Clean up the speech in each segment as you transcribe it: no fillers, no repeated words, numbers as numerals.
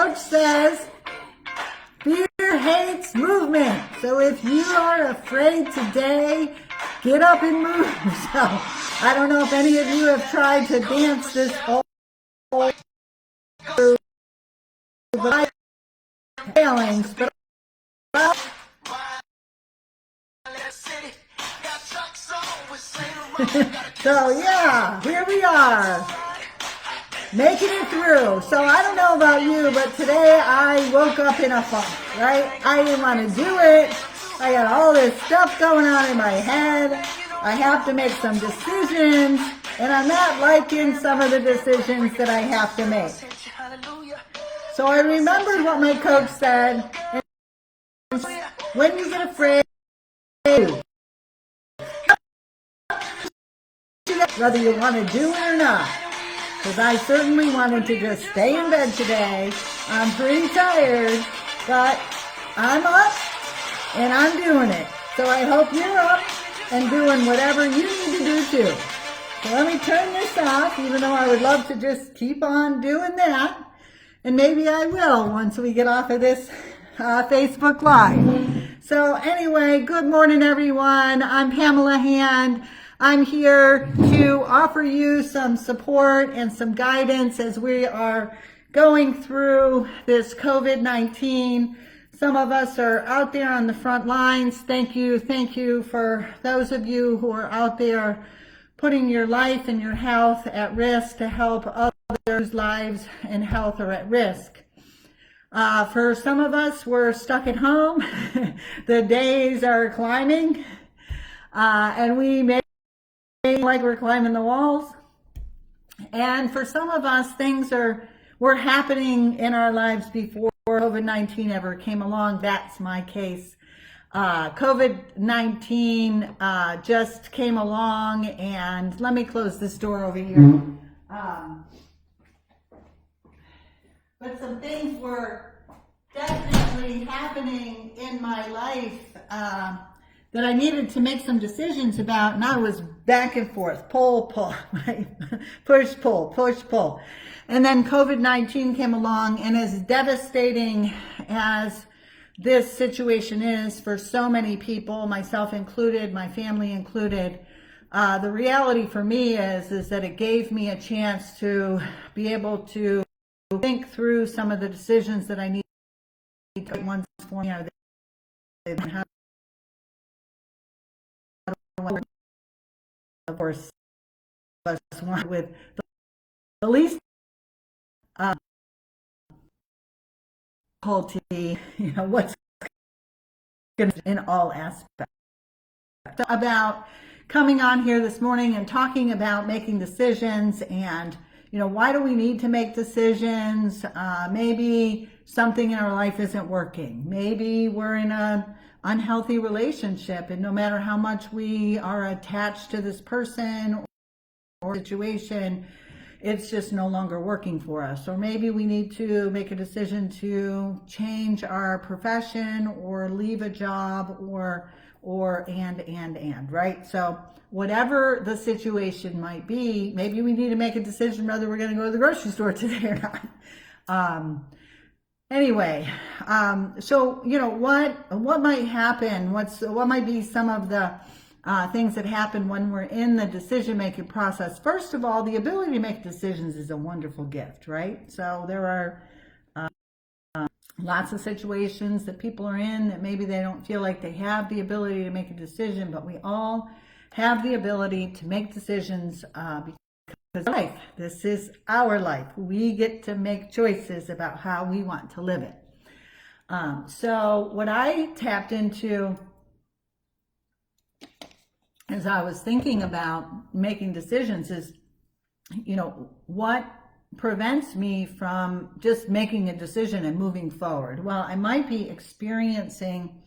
coach says fear hates movement. So if you are afraid today, get up and move. So I don't know if any of you have tried to dance this whole failings, but so yeah, here we are, making it through. So I don't know about you, but today I woke up in a funk, right? I didn't want to do it. I got all this stuff going on in my head. I have to make some decisions, and I'm not liking some of the decisions that I have to make. So I remembered what my coach said, when you get afraid, whether you want to do it or not. Because I certainly wanted to just stay in bed today. I'm pretty tired, but I'm up and I'm doing it. So I hope you're up and doing whatever you need to do too. So let me turn this off, even though I would love to just keep on doing that. And maybe I will once we get off of this Facebook Live. So anyway, good morning everyone. I'm Pamela Hand. I'm here to offer you some support and some guidance as we are going through this COVID-19. Some of us are out there on the front lines. Thank you for those of you who are out there putting your life and your health at risk to help others whose lives and health are at risk. For some of us, we're stuck at home. The days are climbing, and we may like we're climbing the walls. And for some of us, things were happening in our lives before COVID-19 ever came along. That's my case. COVID-19 just came along, and let me close this door over here. But some things were definitely happening in my life that I needed to make some decisions about, and I was back and forth, pull, right? Push, pull. And then COVID-19 came along, and as devastating as this situation is for so many people, myself included, my family included, the reality for me is that it gave me a chance to be able to think through some of the decisions that I need to make once for me. Of course, one with the least difficulty, what's going to in all aspects. About coming on here this morning and talking about making decisions and why do we need to make decisions? Maybe something in our life isn't working. Maybe we're in an unhealthy relationship, and no matter how much we are attached to this person or situation, it's just no longer working for us. Or maybe we need to make a decision to change our profession or leave a job or right? So whatever the situation might be, maybe we need to make a decision whether we're going to go to the grocery store today or not. Anyway, so what might happen? What might be some of the things that happen when we're in the decision-making process? First of all, the ability to make decisions is a wonderful gift, right? So there are lots of situations that people are in that maybe they don't feel like they have the ability to make a decision, but we all have the ability to make decisions because life. This is our life. We get to make choices about how we want to live it. So what I tapped into as I was thinking about making decisions is, what prevents me from just making a decision and moving forward? Well, I might be experiencing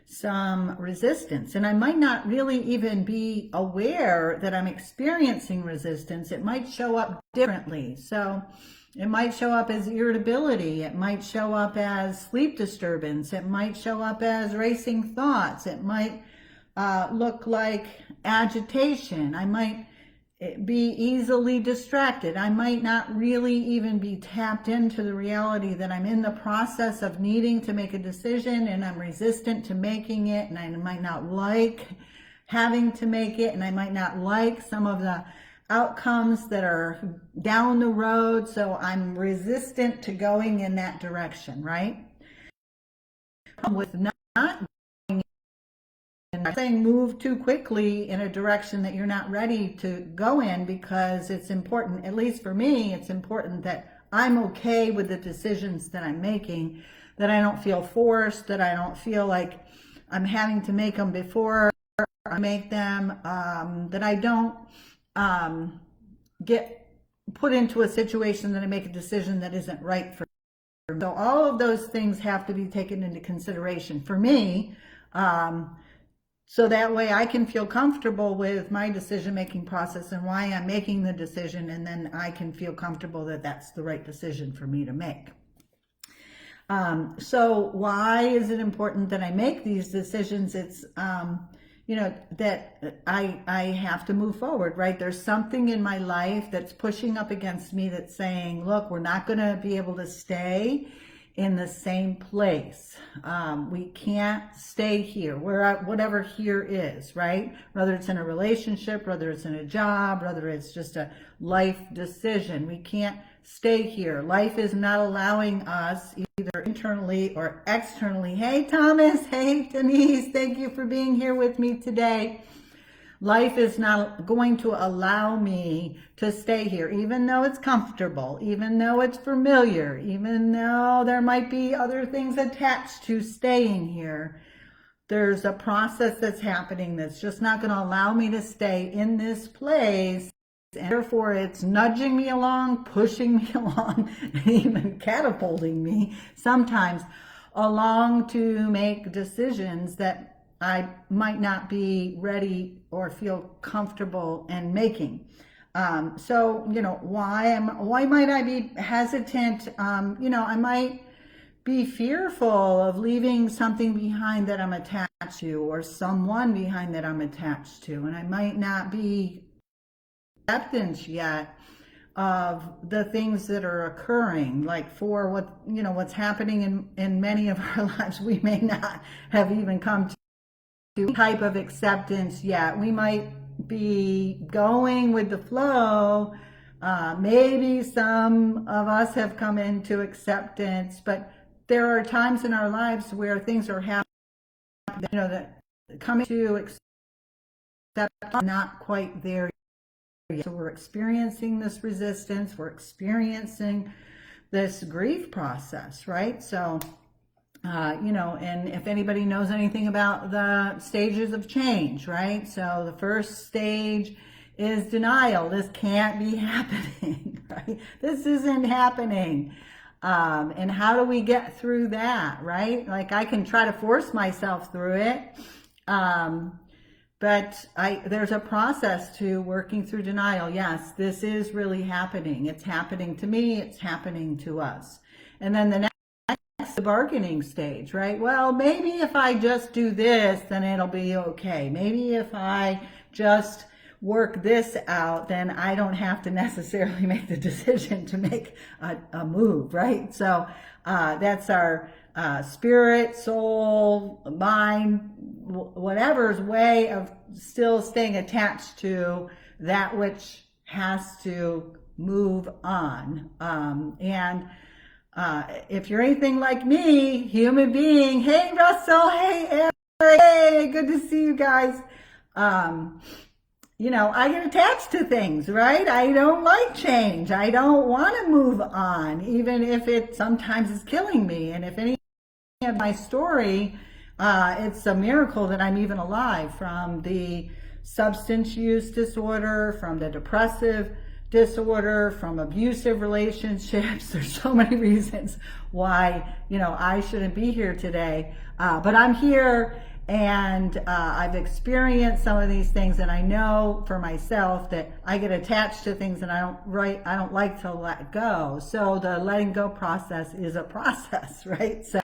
some resistance, and I might not really even be aware that I'm experiencing resistance. It might show up differently. So it might show up as irritability. It might show up as sleep disturbance. It might show up as racing thoughts. It might look like agitation. be easily distracted. I might not really even be tapped into the reality that I'm in the process of needing to make a decision, and I'm resistant to making it, and I might not like having to make it, and I might not like some of the outcomes that are down the road, so I'm resistant to going in that direction, right? With not and saying move too quickly in a direction that you're not ready to go in, because it's important, at least for me, it's important that I'm okay with the decisions that I'm making, that I don't feel forced, that I don't feel like I'm having to make them before I make them, that I don't get put into a situation that I make a decision that isn't right for me. So all of those things have to be taken into consideration for me. So that way I can feel comfortable with my decision-making process and why I'm making the decision, and then I can feel comfortable that that's the right decision for me to make. So why is it important that I make these decisions? It's, that I have to move forward, right? There's something in my life that's pushing up against me that's saying, look, we're not going to be able to stay in the same place. We can't stay here. We're at whatever here is, right? Whether it's in a relationship, whether it's in a job, whether it's just a life decision. We can't stay here. Life is not allowing us, either internally or externally. Hey, Thomas. Hey, Denise. Thank you for being here with me today. Life is not going to allow me to stay here, even though it's comfortable, even though it's familiar, even though there might be other things attached to staying here. There's a process that's happening that's just not going to allow me to stay in this place. And therefore, it's nudging me along, pushing me along, and even catapulting me sometimes along to make decisions that I might not be ready or feel comfortable in making. So, why might I be hesitant? I might be fearful of leaving something behind that I'm attached to, or someone behind that I'm attached to. And I might not be acceptance yet of the things that are occurring, like for what's happening in many of our lives. We may not have even come to type of acceptance yet. We might be going with the flow. Maybe some of us have come into acceptance, but there are times in our lives where things are happening, that coming to accept not quite there yet. So we're experiencing this resistance, we're experiencing this grief process, right? So and if anybody knows anything about the stages of change, right? So the first stage is denial. This can't be happening, right? This isn't happening. And how do we get through that, right? Like, I can try to force myself through it. But there's a process to working through denial. Yes, this is really happening. It's happening to me. It's happening to us. And then the bargaining stage, right? Well, maybe if I just do this, then it'll be okay. Maybe if I just work this out, then I don't have to necessarily make the decision to make a move, right? So that's our spirit, soul, mind, whatever's way of still staying attached to that which has to move on. If you're anything like me, human being, hey Russell, hey Eric, hey, good to see you guys. I get attached to things, right? I don't like change. I don't want to move on, even if it sometimes is killing me. And if any of my story, it's a miracle that I'm even alive, from the substance use disorder, from the depressive disorder, from abusive relationships. There's so many reasons why, I shouldn't be here today. But I'm here, and I've experienced some of these things, and I know for myself that I get attached to things and I don't like to let go. So the letting go process is a process, right? So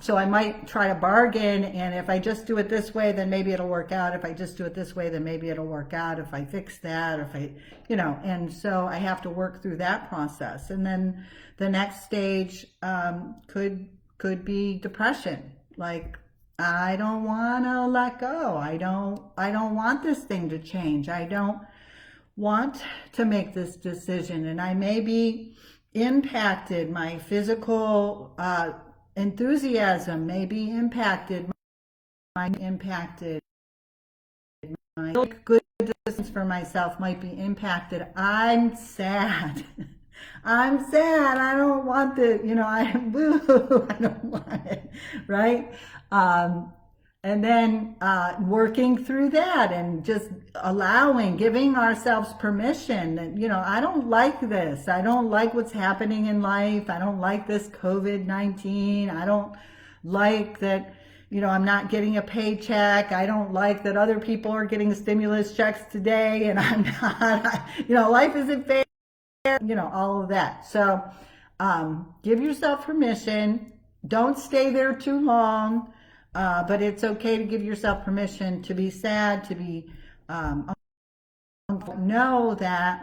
So I might try to bargain, and if I just do it this way, then maybe it'll work out. If I just do it this way, then maybe it'll work out. If I fix that, if I, and so I have to work through that process. And then the next stage could be depression. Like, I don't want to let go. I don't want this thing to change. I don't want to make this decision, and I may be impacted. My physical enthusiasm may be impacted. My good decisions for myself might be impacted. I'm sad. I'm sad. I don't want the, I don't want it, right? And then working through that and just giving ourselves permission that, I don't like this. I don't like what's happening in life. I don't like this COVID-19. I don't like that, I'm not getting a paycheck. I don't like that other people are getting stimulus checks today and I'm not, life isn't fair, all of that. So give yourself permission. Don't stay there too long. But it's okay to give yourself permission to be sad, to be, know that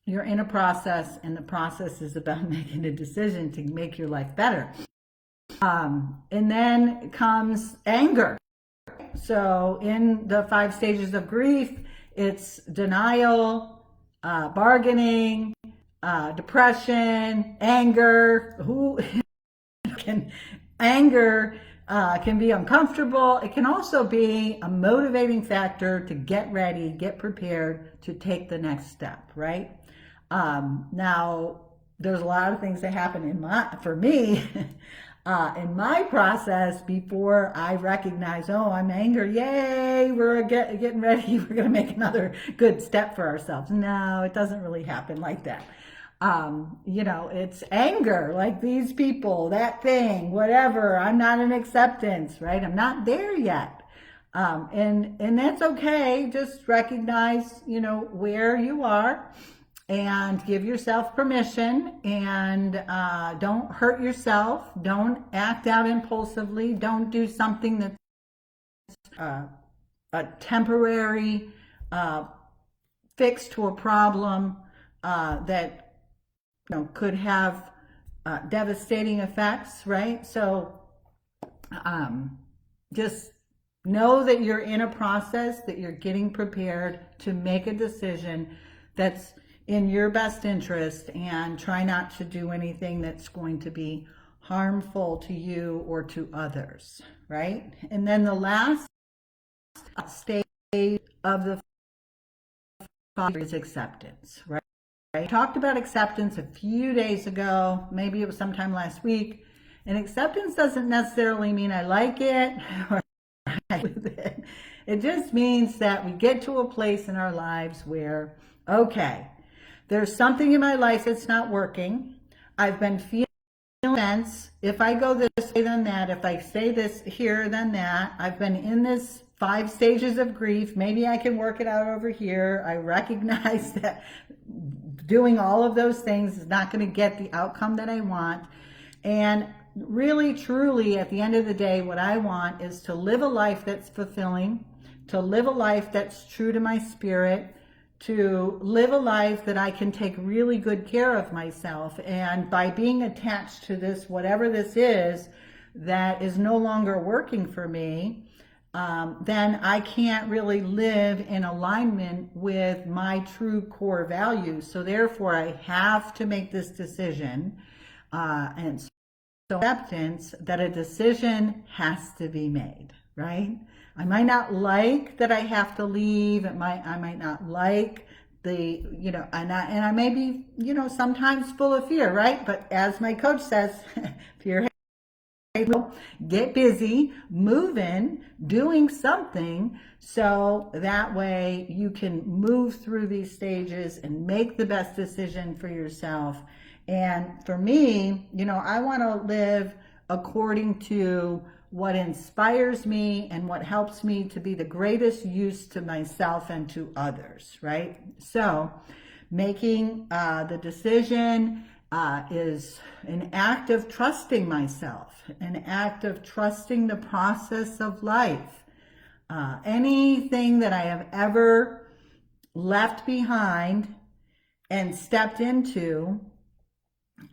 you're in a process, and the process is about making a decision to make your life better. And then comes anger. So in the 5 stages of grief, it's denial, bargaining, depression, anger. Anger can be uncomfortable. It can also be a motivating factor to get ready, get prepared to take the next step, right? Now, there's a lot of things that happen for me in my process before I recognize, oh, I'm angry. Yay, we're getting ready. We're going to make another good step for ourselves. No, it doesn't really happen like that. It's anger, like these people, that thing, whatever. I'm not in acceptance, right? I'm not there yet. And that's okay. Just recognize, where you are and give yourself permission, and don't hurt yourself. Don't act out impulsively. Don't do something that's a temporary fix to a problem that could have devastating effects, right? So just know that you're in a process, that you're getting prepared to make a decision that's in your best interest, and try not to do anything that's going to be harmful to you or to others, right? And then the last stage of the 5 is acceptance, right? I talked about acceptance a few days ago, maybe it was sometime last week, and acceptance doesn't necessarily mean I like it or I with it. It just means that we get to a place in our lives where, okay, there's something in my life that's not working. I've been feeling sense. If I go this way, then that. If I say this here, then that. I've been in this 5 stages of grief. Maybe I can work it out over here. I recognize that doing all of those things is not going to get the outcome that I want. And really, truly, at the end of the day, what I want is to live a life that's fulfilling, to live a life that's true to my spirit, to live a life that I can take really good care of myself. And by being attached to this, whatever this is, that is no longer working for me, then I can't really live in alignment with my true core values. So therefore, I have to make this decision. And so acceptance that a decision has to be made, right? I might not like that I have to leave. I might not like the, and I may be, sometimes full of fear, right? But as my coach says, fear, get busy, moving, doing something, so that way you can move through these stages and make the best decision for yourself. And for me, I want to live according to what inspires me and what helps me to be the greatest use to myself and to others, right? So making the decision is an act of trusting myself, an act of trusting the process of life. Anything that I have ever left behind and stepped into,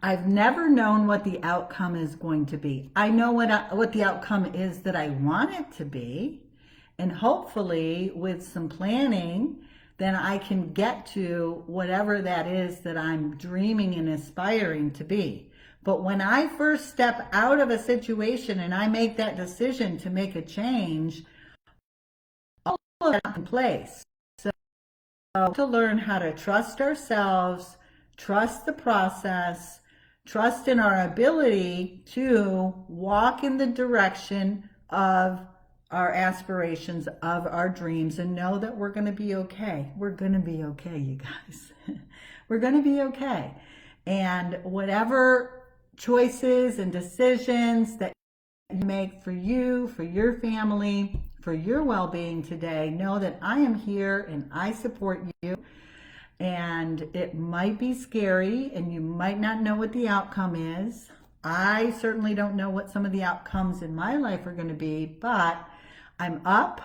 I've never known what the outcome is going to be. I know what the outcome is that I want it to be, and hopefully with some planning, then I can get to whatever that is that I'm dreaming and aspiring to be. But when I first step out of a situation and I make that decision to make a change, all of that's in place. So to learn how to trust ourselves, trust the process, trust in our ability to walk in the direction of our aspirations, of our dreams, and know that we're going to be okay. We're going to be okay, you guys. We're going to be okay. And whatever choices and decisions that you make for you, for your family, for your well-being today, know that I am here and I support you. And it might be scary and you might not know what the outcome is. I certainly don't know what some of the outcomes in my life are going to be, but I'm up,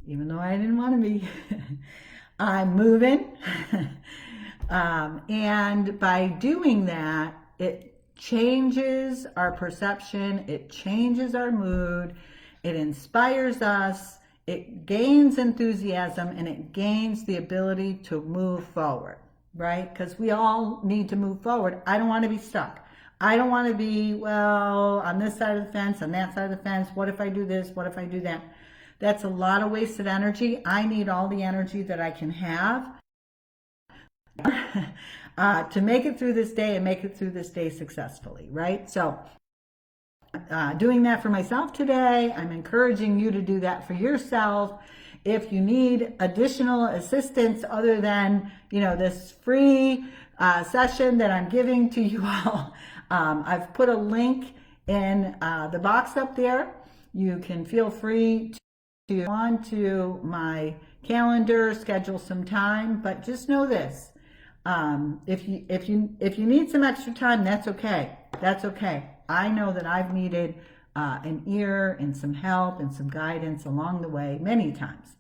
even though I didn't want to be. I'm moving. And by doing that, it changes our perception, it changes our mood, it inspires us, it gains enthusiasm, and it gains the ability to move forward, right? Because we all need to move forward. I don't want to be stuck. I don't want to be, well, on this side of the fence, on that side of the fence. What if I do this? What if I do that? That's a lot of wasted energy. I need all the energy that I can have to make it through this day and make it through this day successfully, right? So doing that for myself today. I'm encouraging you to do that for yourself. If you need additional assistance other than, this free session that I'm giving to you all, I've put a link in the box up there. You can feel free to go on to my calendar, schedule some time, but just know this. If you need some extra time, that's okay. That's okay. I know that I've needed an ear and some help and some guidance along the way many times.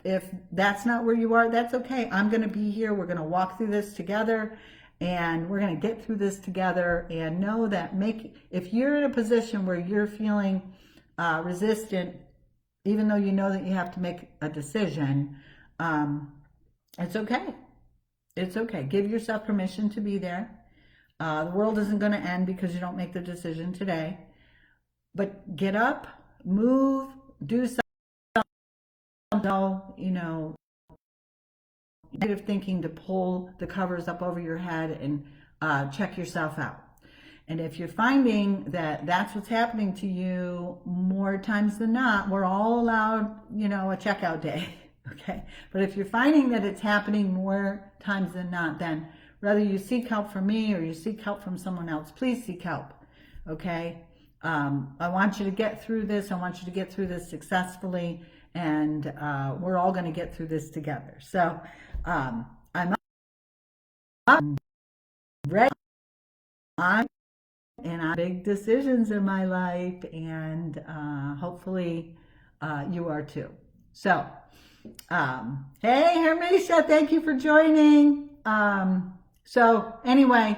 If that's not where you are, that's okay. I'm going to be here. We're going to walk through this together, and we're going to get through this together. And know that if you're in a position where you're feeling resistant, even though you know that you have to make a decision, it's okay. It's okay. Give yourself permission to be there. The world isn't going to end because you don't make the decision today. But get up, move, do something. Negative thinking to pull the covers up over your head and check yourself out. And if you're finding that that's what's happening to you more times than not, we're all allowed, a checkout day. Okay. But if you're finding that it's happening more times than not, then whether you seek help from me or you seek help from someone else, please seek help. Okay. I want you to get through this. I want you to get through this successfully, and we're all going to get through this together. So I'm ready. I'm big decisions in my life, and hopefully you are too. So, hey, Hermetia, thank you for joining. So anyway,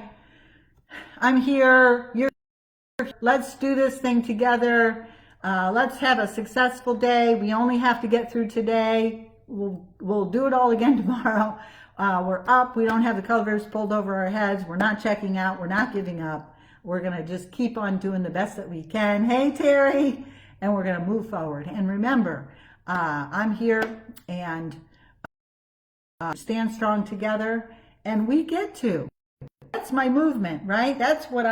I'm here. Let's do this thing together. Let's have a successful day. We only have to get through today. We'll do it all again tomorrow. We're up. We don't have the covers pulled over our heads. We're not checking out. We're not giving up. We're going to just keep on doing the best that we can. Hey, Terry. And we're going to move forward. And remember, I'm here, and stand strong together, and we get to. That's my movement, right? That's what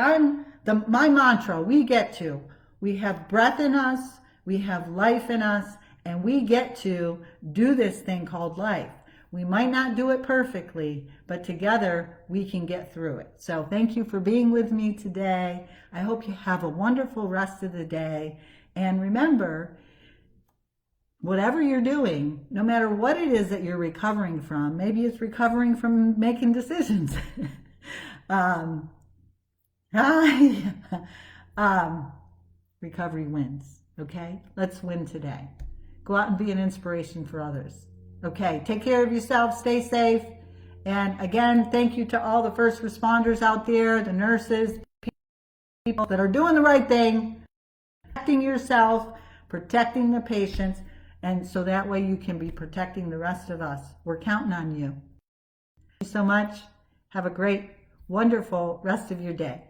my mantra. We get to. We have breath in us, we have life in us, and we get to do this thing called life. We might not do it perfectly, but together we can get through it. So thank you for being with me today. I hope you have a wonderful rest of the day. And remember, whatever you're doing, no matter what it is that you're recovering from, maybe it's recovering from making decisions. Recovery wins, okay? Let's win today. Go out and be an inspiration for others. Okay, take care of yourself, stay safe. And again, thank you to all the first responders out there, the nurses, people that are doing the right thing, protecting yourself, protecting the patients, and so that way you can be protecting the rest of us. We're counting on you. Thank you so much. Have a great, wonderful rest of your day.